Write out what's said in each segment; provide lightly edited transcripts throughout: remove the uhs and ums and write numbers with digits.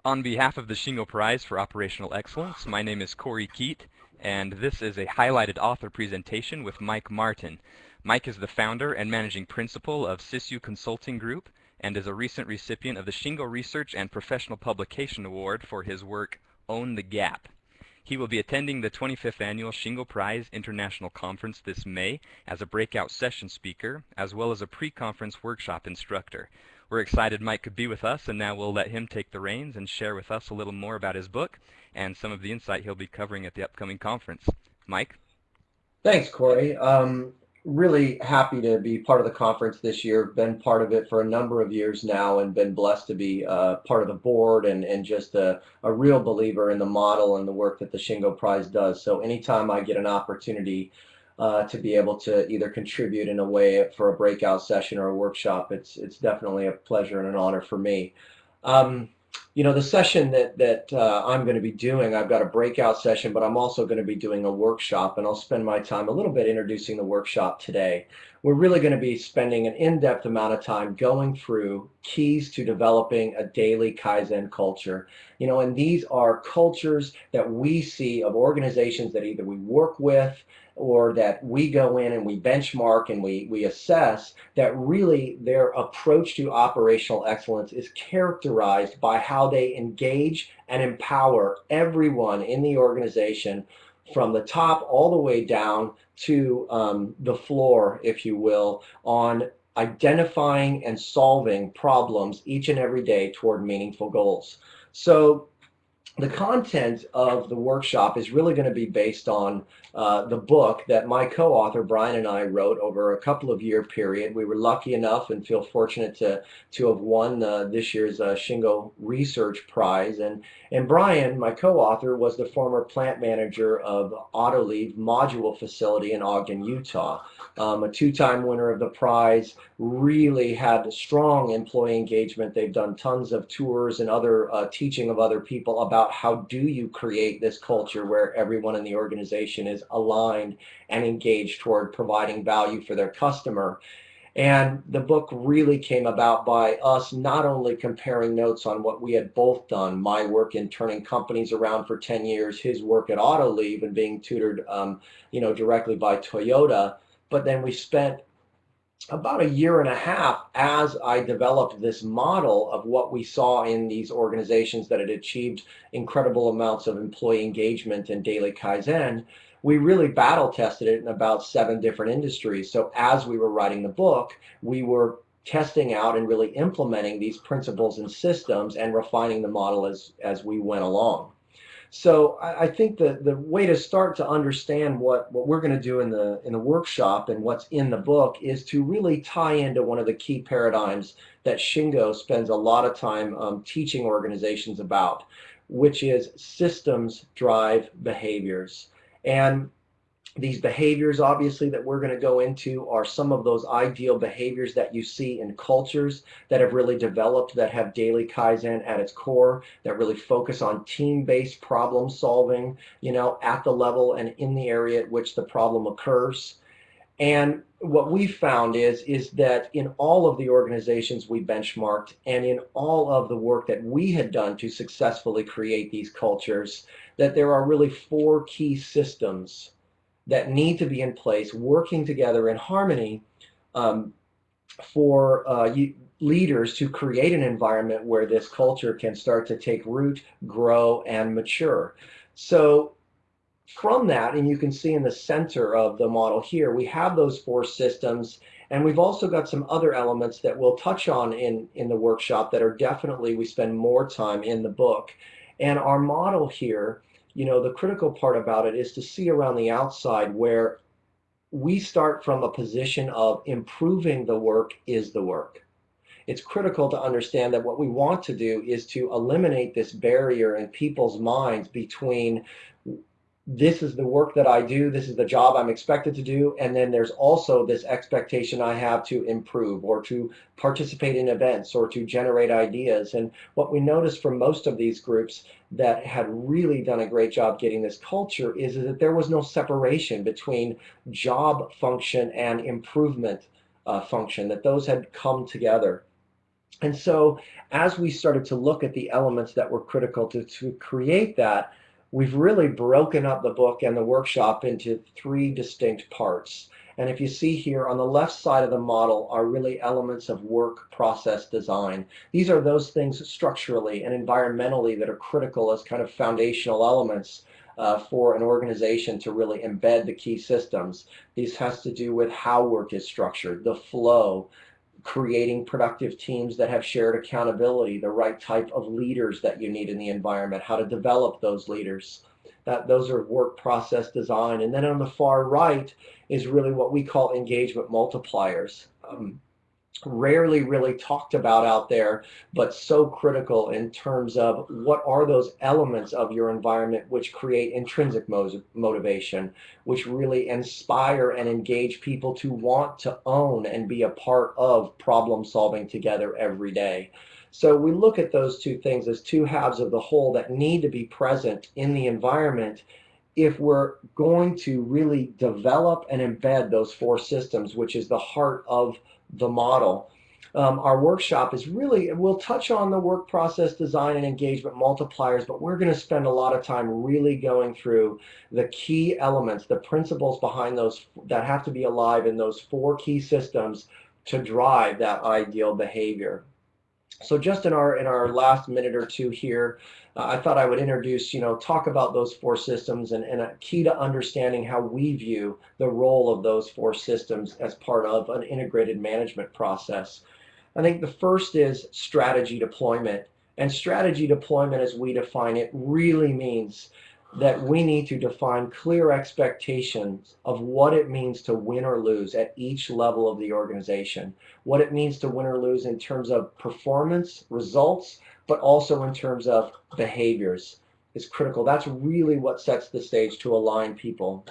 On behalf of the Shingo Prize for Operational Excellence, my name is Corey Keat, and this is a highlighted author presentation with Mike Martin. Mike is the founder and managing principal of Sisu Consulting Group and is a recent recipient of the Shingo Research and Professional Publication Award for his work Own the Gap. He will be attending the 25th Annual Shingo Prize International Conference this May as a breakout session speaker, as well as a pre-conference workshop instructor. We're excited Mike could be with us, and now we'll let him take the reins and share with us a little more about his book and some of the insight he'll be covering at the upcoming conference. Mike? Thanks, Corey. Really happy to be part of the conference this year. Been part of it for a number of years now and been blessed to be part of the board and just a real believer in the model and the work that the Shingo Prize does. So anytime I get an opportunity to be able to either contribute in a way for a breakout session or a workshop, it's definitely a pleasure and an honor for me. The session that I'm going to be doing, I've got a breakout session, but I'm also going to be doing a workshop, and I'll spend my time a little bit introducing the workshop today. We're really going to be spending an in-depth amount of time going through keys to developing a daily Kaizen culture. And these are cultures that we see of organizations that either we work with or that we go in and we benchmark and we assess, that really their approach to operational excellence is characterized by how they engage and empower everyone in the organization from the top all the way down to the floor, if you will, on identifying and solving problems each and every day toward meaningful goals. So the content of the workshop is really going to be based on the book that my co-author Brian and I wrote over a couple of year period. We were lucky enough and feel fortunate to have won this year's Shingo Research Prize. And Brian, my co-author, was the former plant manager of Autoliv Module Facility in Ogden, Utah. A two-time winner of the prize, really had strong employee engagement. They've done tons of tours and other teaching of other people about how do you create this culture where everyone in the organization is aligned and engaged toward providing value for their customer. And the book really came about by us not only comparing notes on what we had both done, my work in turning companies around for 10 years, his work at Autoliv and being tutored directly by Toyota, but then we spent about a year and a half as I developed this model of what we saw in these organizations that had achieved incredible amounts of employee engagement and daily Kaizen. We really battle tested it in about 7 different industries. So as we were writing the book, we were testing out and really implementing these principles and systems and refining the model as we went along. So I think the way to start to understand what we're going to do in the workshop and what's in the book is to really tie into one of the key paradigms that Shingo spends a lot of time teaching organizations about, which is systems drive behaviors. And these behaviors, obviously, that we're going to go into are some of those ideal behaviors that you see in cultures that have really developed, that have daily Kaizen at its core, that really focus on team-based problem solving, at the level and in the area at which the problem occurs. And what we found is that in all of the organizations we benchmarked and in all of the work that we had done to successfully create these cultures, that there are really 4 key systems that need to be in place, working together in harmony for leaders to create an environment where this culture can start to take root, grow, and mature. So from that, and you can see in the center of the model here, we have those 4 systems, and we've also got some other elements that we'll touch on in the workshop that are definitely, we spend more time in the book. And our model here, the critical part about it is to see around the outside where we start from a position of improving the work is the work. It's critical to understand that what we want to do is to eliminate this barrier in people's minds between this is the work that I do, this is the job I'm expected to do, and then there's also this expectation I have to improve or to participate in events or to generate ideas. And what we noticed from most of these groups that had really done a great job getting this culture is that there was no separation between job function and improvement function, that those had come together. And so as we started to look at the elements that were critical to create that, we've really broken up the book and the workshop into three distinct parts. And if you see here on the left side of the model are really elements of work process design. These are those things structurally and environmentally that are critical as kind of foundational elements for an organization to really embed the key systems. This has to do with how work is structured, the flow, creating productive teams that have shared accountability, the right type of leaders that you need in the environment, how to develop those leaders. Those are work process design. And then on the far right is really what we call engagement multipliers. Rarely really talked about out there, but so critical in terms of what are those elements of your environment which create intrinsic motivation, which really inspire and engage people to want to own and be a part of problem solving together every day. So we look at those two things as two halves of the whole that need to be present in the environment if we're going to really develop and embed those four systems, which is the heart of the model. Our workshop is really, we'll touch on the work process design and engagement multipliers, but we're going to spend a lot of time really going through the key elements, the principles behind those that have to be alive in those four key systems to drive that ideal behavior. So just in our last minute or two here, I thought I would introduce, talk about those four systems and a key to understanding how we view the role of those four systems as part of an integrated management process. I think the first is strategy deployment. And strategy deployment, as we define it, really means that we need to define clear expectations of what it means to win or lose at each level of the organization, what it means to win or lose in terms of performance, results, but also in terms of behaviors is critical. That's really what sets the stage to align people.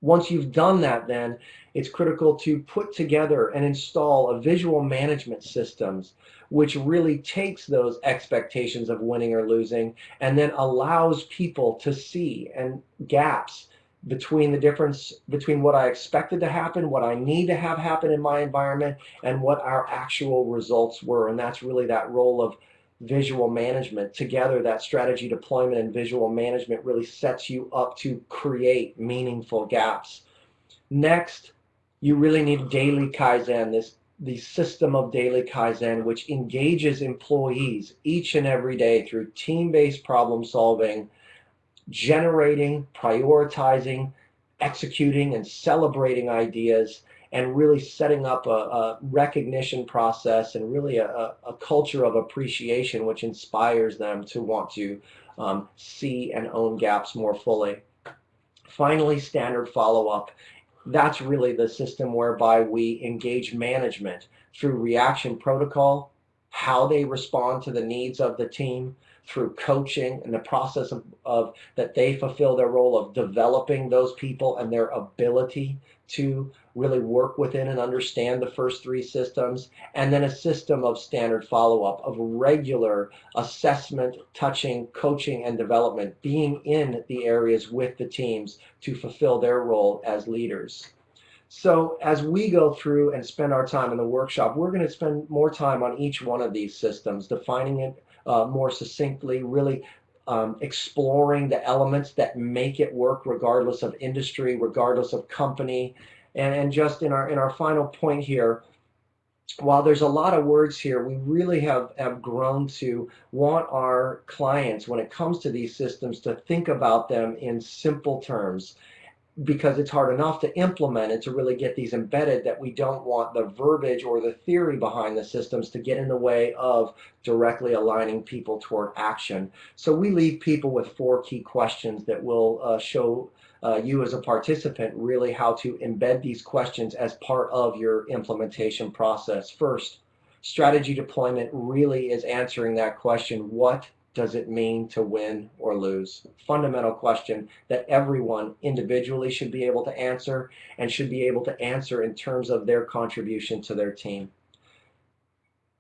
Once you've done that, then it's critical to put together and install a visual management systems which really takes those expectations of winning or losing and then allows people to see and gaps between the difference between what I expected to happen, what I need to have happen in my environment, and what our actual results were. And that's really that role of visual management. Together, that strategy deployment and visual management really sets you up to create meaningful gaps. Next, you really need daily Kaizen, the system of daily Kaizen, which engages employees each and every day through team-based problem solving, generating, prioritizing, executing, and celebrating ideas, and really setting up a recognition process and really a culture of appreciation which inspires them to want to see and own gaps more fully. Finally, standard follow-up. That's really the system whereby we engage management through reaction protocol, how they respond to the needs of the team, through coaching and the process of that they fulfill their role of developing those people and their ability to really work within and understand the first three systems, and then a system of standard follow-up, of regular assessment, touching, coaching, and development, being in the areas with the teams to fulfill their role as leaders. So as we go through and spend our time in the workshop, we're going to spend more time on each one of these systems, defining it more succinctly, really exploring the elements that make it work regardless of industry, regardless of company. And just in our final point here, while there's a lot of words here, we really have grown to want our clients, when it comes to these systems, to think about them in simple terms, because it's hard enough to implement and to really get these embedded that we don't want the verbiage or the theory behind the systems to get in the way of directly aligning people toward action. So we leave people with four key questions that will show you as a participant really how to embed these questions as part of your implementation process. First, strategy deployment really is answering that question: what does it mean to win or lose? Fundamental question that everyone individually should be able to answer, and should be able to answer in terms of their contribution to their team.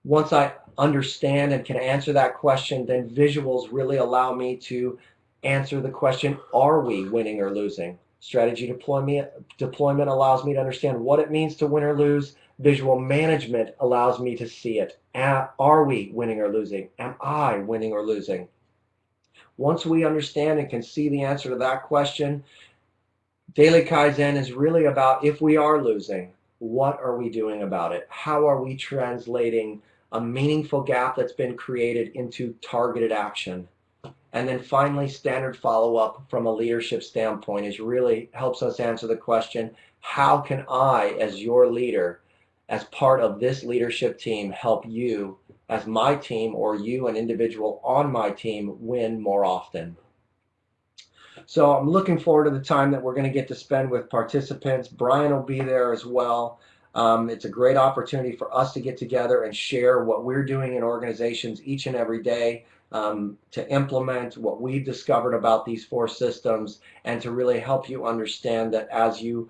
Once I understand and can answer that question, then visuals really allow me to answer the question: are we winning or losing? Strategy deployment allows me to understand what it means to win or lose. Visual management allows me to see it. Are we winning or losing? Am I winning or losing? Once we understand and can see the answer to that question, Daily Kaizen is really about, if we are losing, what are we doing about it? How are we translating a meaningful gap that's been created into targeted action? And then finally, standard follow-up from a leadership standpoint is really helps us answer the question, how can I, as your leader, as part of this leadership team, help you as my team, or you, an individual on my team, win more often? So I'm looking forward to the time that we're going to get to spend with participants. Brian will be there as well. It's a great opportunity for us to get together and share what we're doing in organizations each and every day, to implement what we've discovered about these four systems, and to really help you understand that as you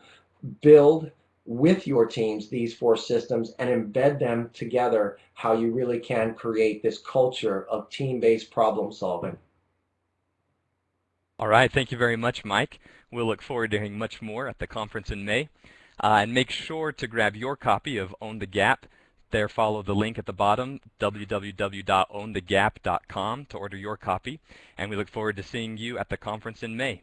build with your teams these four systems and embed them together, how you really can create this culture of team-based problem solving. All right, thank you very much, Mike. We'll look forward to hearing much more at the conference in May. And make sure to grab your copy of Own the Gap. There, follow the link at the bottom, www.ownthegap.com, to order your copy. And we look forward to seeing you at the conference in May.